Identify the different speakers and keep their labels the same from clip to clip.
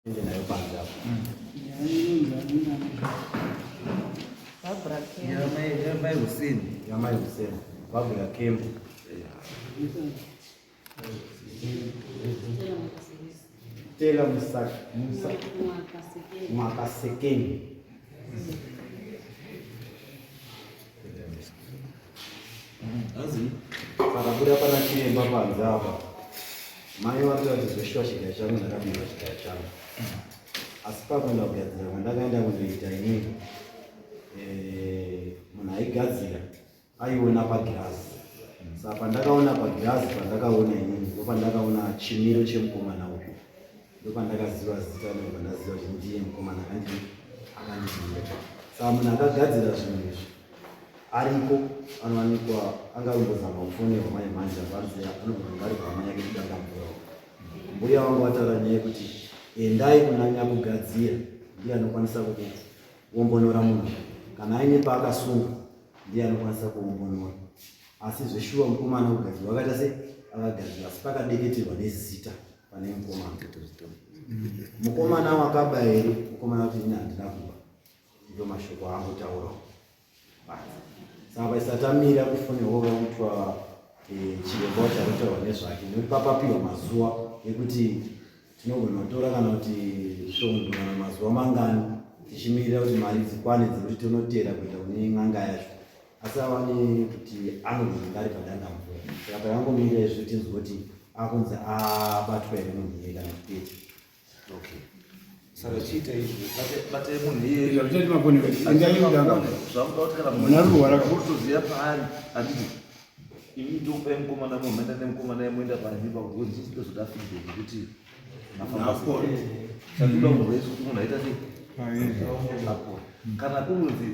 Speaker 1: Inayopanda
Speaker 2: Yamai Hussein babu ya Kembu Tela Musa Makasekeni
Speaker 1: azi
Speaker 2: parabuda pana chiremba panze apa mai wati wachizoshuwa chidya changu ndakabika chidya changu asi pakuenda kugadzira kwandakaenda kundoita inini munhu aigadzira aiona pagirazi saka pandakaona pagirazi pandakaona inini ndopandakaona chimiro chemukomana uyu ndopandakaziva zita ndobva ndaziva kuti ndiye mukomana akandizivira saka munhu akagadzira zvinhu izvi ariko anowanikwa angarumbozama kufonera mai manje apanze anogona ngari pamai yake kudanga mvura mbuya wangu wataura nyaya yekuti endai kunanya kugadzira ndiye anokwanisa kuombonora munhu kana aine paakasunga ndiye anokwanisa kuombonora asi zveshuwa mukomana kugadzirwa wakaita se akagadzirwa asi pakadeketerwa nezita pane mukomana wakaba here mukomana kuti ine handina kuba ndo mashoko angu taurawo saka paisati kufonerwa kwautwa chiremba chautaurwa nezvake nekuti papapiwa mazuva ekuti tinogona kutora kana kuti svondo kana mazuva mangani tichimirira kuti mari dzikwane dzekuti tinotera kuita kune n'anga yacho asi avane kuti anogona ngari padanga mvura saka pakangomirira izvo tinzwa kuti akunzi abatwa here munhu iye kana kutete
Speaker 1: saka chiita izvi bate munhu iye zvamudakutoziva paari handiti imi ndopai mukomana muhenda nemukomana moenda panipa kuti ndizitozoda feedback kuti mafambasatoda munhu wese kuti munhu aita sei kana kunzi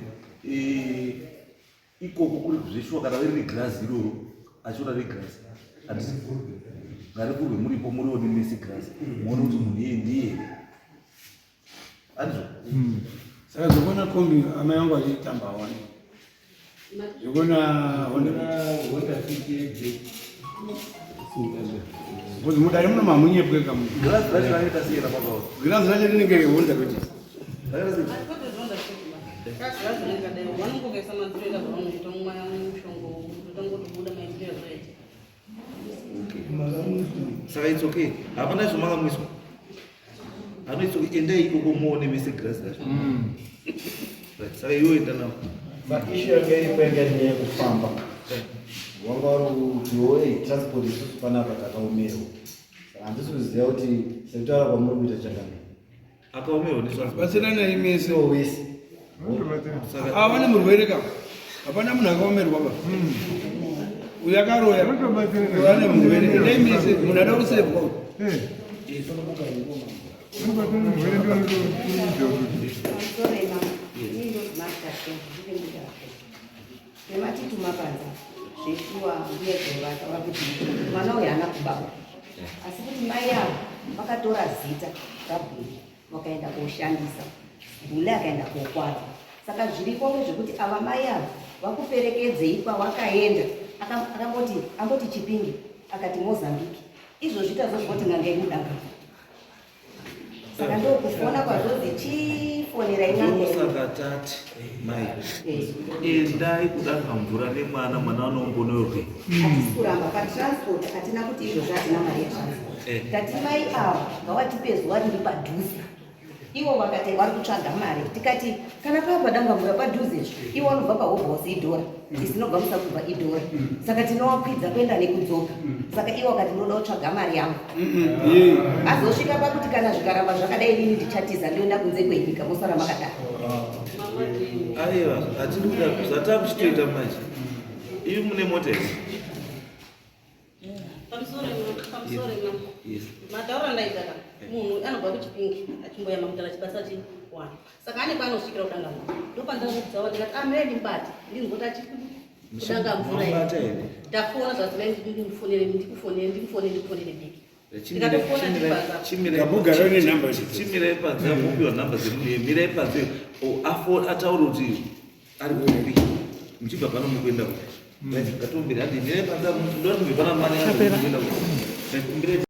Speaker 1: ikoko kuri kuzvishuwa kana riri grasi iroro achiona regrasi handiti ngari kurwe muripo murioni misi grasi muone kuti munhu iye ndiye andizvo
Speaker 3: saka zokona kombi amai yangu achitamba awani zokona kuti mudari muno mamunyepweka girazi racho rinenge rehonda kuti
Speaker 1: saka it's okay hapana zvomakamwiswa anoitsokuti endai ikoko muone mese grasi racho saka iwo enda navo
Speaker 2: ishu yanga iripo yanga ine yekufamba wanga uri kutiwo transport isusu panapa takaomerwa saka handisi kuziva kuti sekutaura kwamuri kuita chakana
Speaker 1: akaomerwa
Speaker 3: batsirana imese
Speaker 2: wese
Speaker 3: avane murwere ka hapana munhu akaomerwa ba uyu akaroya ane murwere enda imese munhu ada kusevwa
Speaker 4: nematituma panza zveshuwa mbuya dzevataura kuti mwana uyu haana kubaba asi kuti mai avo vakatora zita rabhuli vakaenda kooshandisa bhuli akaenda kookwadza saka zviripo zvekuti ava mai avo vakuperekedzei kwavakaenda amboti Chipinge akati Mozambique izvozvi tazozwa kuti n'anga imudanga saka ndokufona kwazvozvi chifonera
Speaker 1: saka tati mai endai kudanga mvura nemwana anoombonorwe
Speaker 4: hatisi kuramba patransport hatina kuti izvozvo hatina mari yetransport tati mai avo ngavatipe zuva riri padhuze ivo vakati vari kutsvaga mari tikati kana pava padanga mvura padhuze ivo vanobva pahobhosi idhora isinobva musakubva idhora saka tinowakwidza kuenda nekudzoka saka ivo vakati ndoda kutsvaga mari yangu azosvika pakuti kana zvikaramba zvakadai ini ndichatiza ndoenda kunze kwenyika mosara makadaro
Speaker 1: aiwa hatidi kuda zvataa kuchitoita manje ivi mune mota
Speaker 5: mataura ndaitaka munhu anobva kuChipinge achimboyama kutala chibasa chiwana saka ane kwaanosvikira kudanga mvura ndopandakudzawa ndikati amireni mbati ndinzota kudanga mvura ndafona zvazivai ndikufonere bheki
Speaker 1: chimirai panze amupiwa nhamba dzemunhu mirai panze ataura kuti ari kupi muchibva pano mukuenda kuti ngatomberi handi mirai panze ndonobve pana mari yangu kuenda kuti